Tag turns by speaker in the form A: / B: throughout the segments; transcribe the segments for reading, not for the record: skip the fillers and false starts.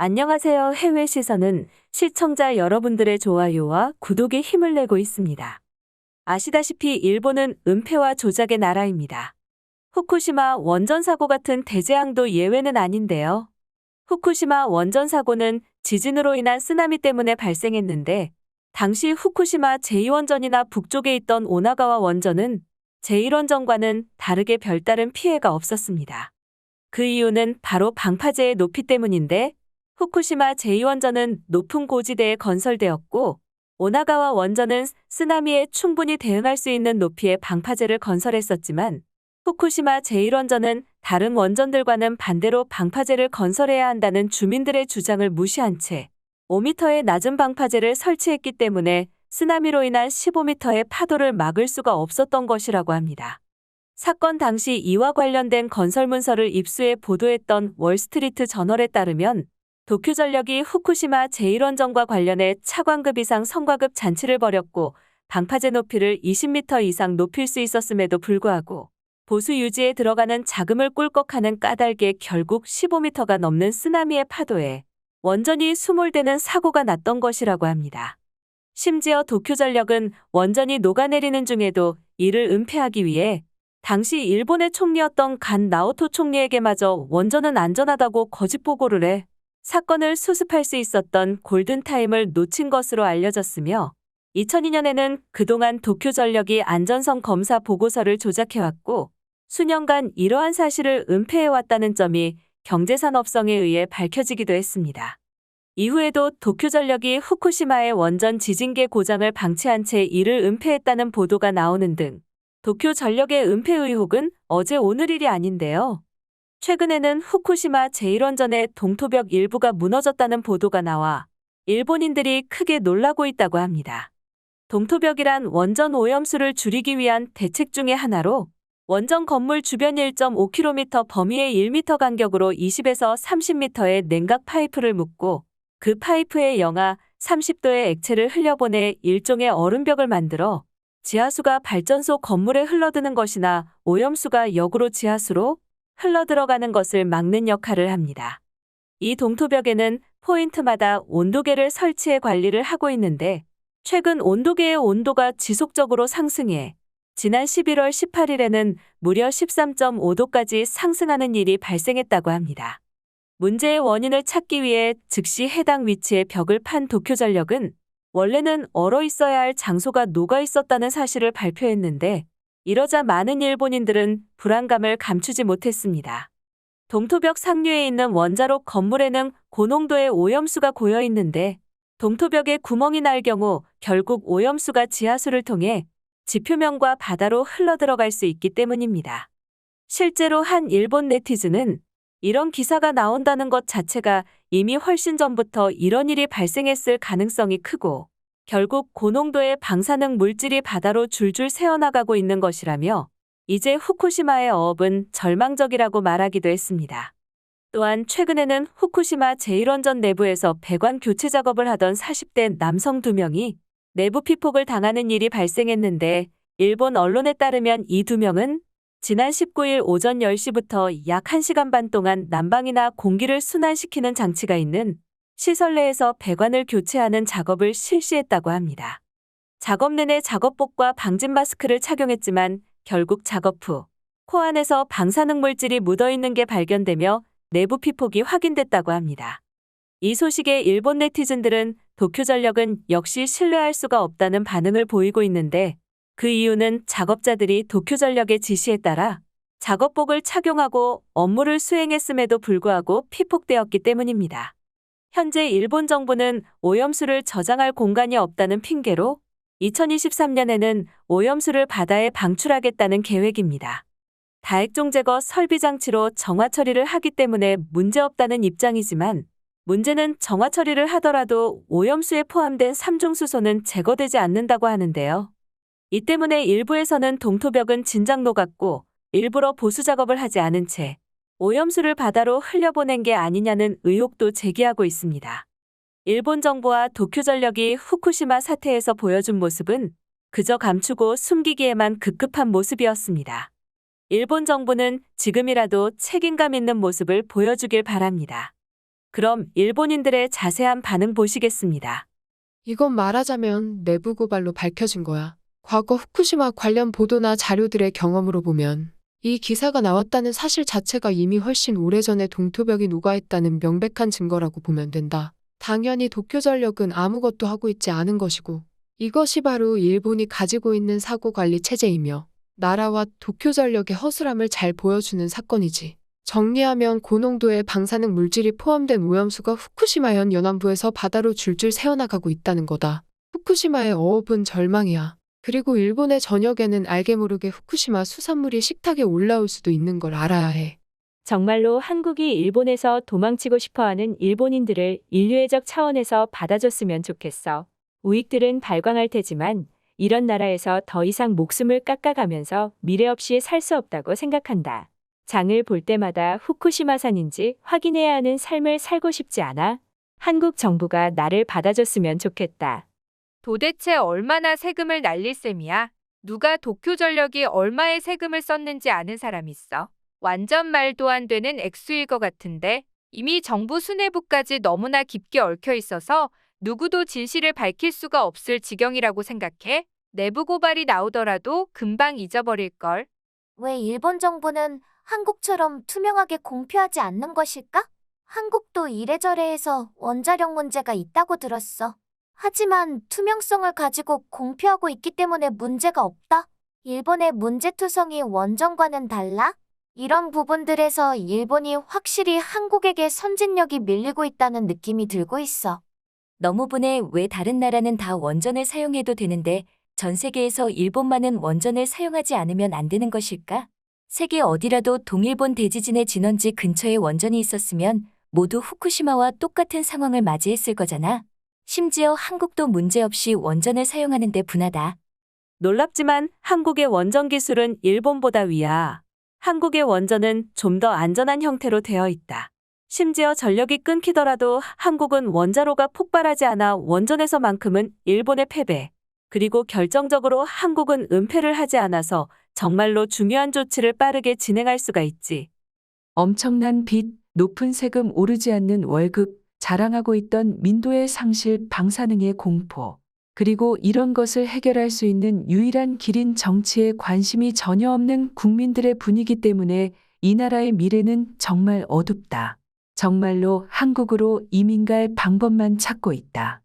A: 안녕하세요. 해외 시선은 시청자 여러분들의 좋아요와 구독에 힘을 내고 있습니다. 아시다시피 일본은 은폐와 조작의 나라입니다. 후쿠시마 원전 사고 같은 대재앙도 예외는 아닌데요. 후쿠시마 원전 사고는 지진으로 인한 쓰나미 때문에 발생했는데, 당시 후쿠시마 제2원전이나 북쪽에 있던 오나가와 원전은 제1원전과는 다르게 별다른 피해가 없었습니다. 그 이유는 바로 방파제의 높이 때문인데, 후쿠시마 제2원전은 높은 고지대에 건설되었고, 오나가와 원전은 쓰나미에 충분히 대응할 수 있는 높이의 방파제를 건설했었지만, 후쿠시마 제1원전은 다른 원전들과는 반대로 방파제를 건설해야 한다는 주민들의 주장을 무시한 채 5m의 낮은 방파제를 설치했기 때문에 쓰나미로 인한 15m의 파도를 막을 수가 없었던 것이라고 합니다. 사건 당시 이와 관련된 건설 문서를 입수해 보도했던 월스트리트 저널에 따르면, 도쿄전력이 후쿠시마 제1원전과 관련해 차관급 이상 성과급 잔치를 벌였고, 방파제 높이를 20m 이상 높일 수 있었음에도 불구하고 보수 유지에 들어가는 자금을 꿀꺽하는 까닭에 결국 15m가 넘는 쓰나미의 파도에 원전이 수몰되는 사고가 났던 것이라고 합니다. 심지어 도쿄전력은 원전이 녹아내리는 중에도 이를 은폐하기 위해 당시 일본의 총리였던 간 나오토 총리에게마저 원전은 안전하다고 거짓 보고를 해 사건을 수습할 수 있었던 골든타임을 놓친 것으로 알려졌으며, 2002년에는 그동안 도쿄전력이 안전성 검사 보고서를 조작해왔고 수년간 이러한 사실을 은폐해왔다는 점이 경제산업성에 의해 밝혀지기도 했습니다. 이후에도 도쿄전력이 후쿠시마의 원전 지진계 고장을 방치한 채 이를 은폐했다는 보도가 나오는 등 도쿄전력의 은폐 의혹은 어제 오늘 일이 아닌데요. 최근에는 후쿠시마 제1원전의 동토벽 일부가 무너졌다는 보도가 나와 일본인들이 크게 놀라고 있다고 합니다. 동토벽이란 원전 오염수를 줄이기 위한 대책 중의 하나로, 원전 건물 주변 1.5km 범위의 1m 간격으로 20에서 30m의 냉각 파이프를 묶고 그 파이프에 영하 30도의 액체를 흘려보내 일종의 얼음벽을 만들어 지하수가 발전소 건물에 흘러드는 것이나 오염수가 역으로 지하수로 흘러들어가는 것을 막는 역할을 합니다. 이 동토벽에는 포인트마다 온도계를 설치해 관리를 하고 있는데, 최근 온도계의 온도가 지속적으로 상승해 지난 11월 18일에는 무려 13.5도까지 상승하는 일이 발생했다고 합니다. 문제의 원인을 찾기 위해 즉시 해당 위치에 벽을 판 도쿄전력은 원래는 얼어 있어야 할 장소가 녹아 있었다는 사실을 발표했는데, 이러자 많은 일본인들은 불안감을 감추지 못했습니다. 동토벽 상류에 있는 원자로 건물에는 고농도의 오염수가 고여 있는데, 동토벽에 구멍이 날 경우 결국 오염수가 지하수를 통해 지표면과 바다로 흘러들어갈 수 있기 때문입니다. 실제로 한 일본 네티즌은 이런 기사가 나온다는 것 자체가 이미 훨씬 전부터 이런 일이 발생했을 가능성이 크고, 결국 고농도의 방사능 물질이 바다로 줄줄 새어나가고 있는 것이라며, 이제 후쿠시마의 어업은 절망적이라고 말하기도 했습니다. 또한 최근에는 후쿠시마 제1원전 내부에서 배관 교체 작업을 하던 40대 남성 2명이 내부 피폭을 당하는 일이 발생했는데, 일본 언론에 따르면 이 2명은 지난 19일 오전 10시부터 약 1시간 반 동안 난방이나 공기를 순환시키는 장치가 있는 시설 내에서 배관을 교체하는 작업을 실시했다고 합니다. 작업 내내 작업복과 방진 마스크를 착용했지만 결국 작업 후 코 안에서 방사능 물질이 묻어있는 게 발견되며 내부 피폭이 확인됐다고 합니다. 이 소식에 일본 네티즌들은 도쿄전력은 역시 신뢰할 수가 없다는 반응을 보이고 있는데, 그 이유는 작업자들이 도쿄전력의 지시에 따라 작업복을 착용하고 업무를 수행했음에도 불구하고 피폭되었기 때문입니다. 현재 일본 정부는 오염수를 저장할 공간이 없다는 핑계로 2023년에는 오염수를 바다에 방출하겠다는 계획입니다. 다액종 제거 설비 장치로 정화 처리를 하기 때문에 문제없다는 입장이지만, 문제는 정화 처리를 하더라도 오염수에 포함된 삼중수소는 제거되지 않는다고 하는데요. 이 때문에 일부에서는 동토벽은 진작 녹았고 일부러 보수 작업을 하지 않은 채 오염수를 바다로 흘려보낸 게 아니냐는 의혹도 제기하고 있습니다. 일본 정부와 도쿄전력이 후쿠시마 사태에서 보여준 모습은 그저 감추고 숨기기에만 급급한 모습이었습니다. 일본 정부는 지금이라도 책임감 있는 모습을 보여주길 바랍니다. 그럼 일본인들의 자세한 반응 보시겠습니다.
B: 이건 말하자면 내부 고발로 밝혀진 거야. 과거 후쿠시마 관련 보도나 자료들의 경험으로 보면 이 기사가 나왔다는 사실 자체가 이미 훨씬 오래전에 동토벽이 녹아있다는 명백한 증거라고 보면 된다. 당연히 도쿄전력은 아무것도 하고 있지 않은 것이고 이것이 바로 일본이 가지고 있는 사고관리 체제이며 나라와 도쿄전력의 허술함을 잘 보여주는 사건이지. 정리하면 고농도의 방사능 물질이 포함된 오염수가 후쿠시마현 연안부에서 바다로 줄줄 새어나가고 있다는 거다. 후쿠시마의 어업은 절망이야. 그리고 일본의 전역에는 알게 모르게 후쿠시마 수산물이 식탁에 올라올 수도 있는 걸 알아야 해.
A: 정말로 한국이 일본에서 도망치고 싶어하는 일본인들을 인류애적 차원에서 받아줬으면 좋겠어. 우익들은 발광할 테지만 이런 나라에서 더 이상 목숨을 깎아가면서 미래 없이 살 수 없다고 생각한다. 장을 볼 때마다 후쿠시마산인지 확인해야 하는 삶을 살고 싶지 않아? 한국 정부가 나를 받아줬으면 좋겠다.
C: 도대체 얼마나 세금을 날릴 셈이야? 누가 도쿄전력이 얼마의 세금을 썼는지 아는 사람 있어? 완전 말도 안 되는 액수일 것 같은데 이미 정부 수뇌부까지 너무나 깊게 얽혀 있어서 누구도 진실을 밝힐 수가 없을 지경이라고 생각해? 내부 고발이 나오더라도 금방 잊어버릴걸.
D: 왜 일본 정부는 한국처럼 투명하게 공표하지 않는 것일까? 한국도 이래저래 해서 원자력 문제가 있다고 들었어. 하지만 투명성을 가지고 공표하고 있기 때문에 문제가 없다. 일본의 문제투성이 원전과는 달라? 이런 부분들에서 일본이 확실히 한국에게 선진력이 밀리고 있다는 느낌이 들고 있어.
E: 너무 분해. 왜 다른 나라는 다 원전을 사용해도 되는데 전 세계에서 일본만은 원전을 사용하지 않으면 안 되는 것일까? 세계 어디라도 동일본 대지진의 진원지 근처에 원전이 있었으면 모두 후쿠시마와 똑같은 상황을 맞이했을 거잖아. 심지어 한국도 문제없이 원전을 사용하는데 분하다.
A: 놀랍지만 한국의 원전 기술은 일본보다 위야. 한국의 원전은 좀 더 안전한 형태로 되어 있다. 심지어 전력이 끊기더라도 한국은 원자로가 폭발하지 않아 원전에서만큼은 일본의 패배. 그리고 결정적으로 한국은 은폐를 하지 않아서 정말로 중요한 조치를 빠르게 진행할 수가 있지.
F: 엄청난 빚, 높은 세금 오르지 않는 월급, 자랑하고 있던 민도의 상실, 방사능의 공포. 그리고 이런 것을 해결할 수 있는 유일한 길인 정치에 관심이 전혀 없는 국민들의 분위기 때문에 이 나라의 미래는 정말 어둡다. 정말로 한국으로 이민 갈 방법만 찾고 있다.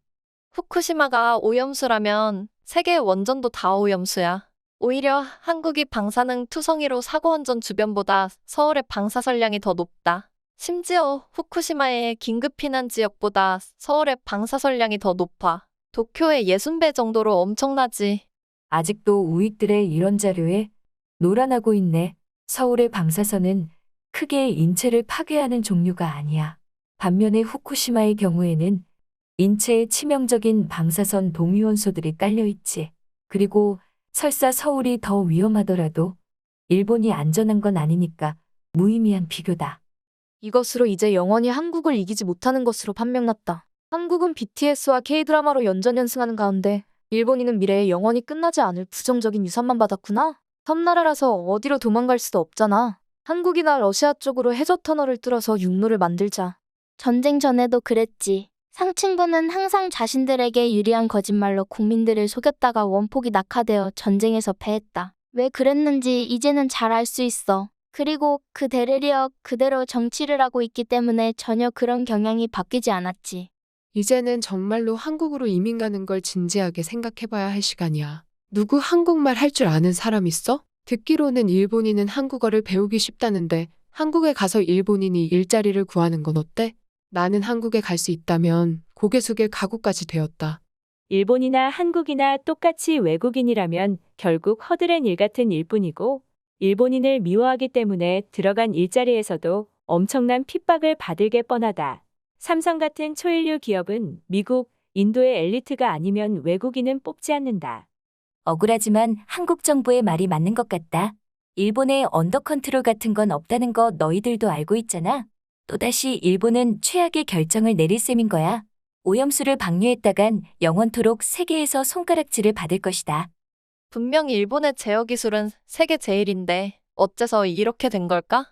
G: 후쿠시마가 오염수라면 세계 원전도 다 오염수야. 오히려 한국이 방사능 투성이로 사고 원전 주변보다 서울의 방사선량이 더 높다. 심지어 후쿠시마의 긴급避난 지역보다 서울의 방사선량이 더 높아. 도쿄의 60배 정도로 엄청나지.
E: 아직도 우익들의 이런 자료에 놀아나고 있네. 서울의 방사선은 크게 인체를 파괴하는 종류가 아니야. 반면에 후쿠시마의 경우에는 인체에 치명적인 방사선 동위원소들이 깔려있지. 그리고 설사 서울이 더 위험하더라도 일본이 안전한 건 아니니까 무의미한 비교다.
H: 이것으로 이제 영원히 한국을 이기지 못하는 것으로 판명났다. 한국은 BTS와 K드라마로 연전연승하는 가운데 일본인은 미래에 영원히 끝나지 않을 부정적인 유산만 받았구나. 섬나라라서 어디로 도망갈 수도 없잖아. 한국이나 러시아 쪽으로 해저 터널을 뚫어서 육로를 만들자.
D: 전쟁 전에도 그랬지. 상층부는 항상 자신들에게 유리한 거짓말로 국민들을 속였다가 원폭이 낙하되어 전쟁에서 패했다. 왜 그랬는지 이제는 잘 알 수 있어. 그리고 그 대레리어 그대로 정치를 하고 있기 때문에 전혀 그런 경향이 바뀌지 않았지.
B: 이제는 정말로 한국으로 이민 가는 걸 진지하게 생각해봐야 할 시간이야. 누구 한국말 할 줄 아는 사람 있어? 듣기로는 일본인은 한국어를 배우기 쉽다는데 한국에 가서 일본인이 일자리를 구하는 건 어때? 나는 한국에 갈 수 있다면 고개 숙일 각오까지 되었다.
A: 일본이나 한국이나 똑같이 외국인이라면 결국 허드렛 일 같은 일뿐이고 일본인을 미워하기 때문에 들어간 일자리에서도 엄청난 핍박을 받을 게 뻔하다. 삼성 같은 초일류 기업은 미국, 인도의 엘리트가 아니면 외국인은 뽑지 않는다.
E: 억울하지만 한국 정부의 말이 맞는 것 같다. 일본의 언더컨트롤 같은 건 없다는 거 너희들도 알고 있잖아. 또다시 일본은 최악의 결정을 내릴 셈인 거야. 오염수를 방류했다간 영원토록 세계에서 손가락질을 받을 것이다.
G: 분명 일본의 제어 기술은 세계 제일인데 어째서 이렇게 된 걸까?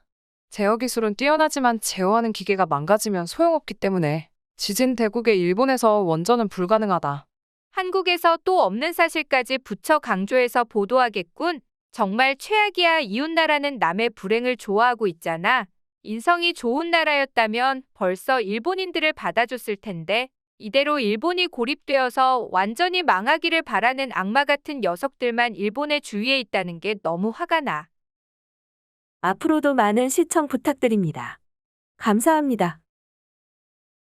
I: 제어 기술은 뛰어나지만 제어하는 기계가 망가지면 소용없기 때문에 지진 대국의 일본에서 원전은 불가능하다.
C: 한국에서 또 없는 사실까지 붙여 강조해서 보도하겠군. 정말 최악이야. 이웃나라는 남의 불행을 좋아하고 있잖아. 인성이 좋은 나라였다면 벌써 일본인들을 받아줬을 텐데 이대로 일본이 고립되어서 완전히 망하기를 바라는 악마 같은 녀석들만 일본의 주위에 있다는 게 너무 화가 나.
A: 앞으로도 많은 시청 부탁드립니다. 감사합니다.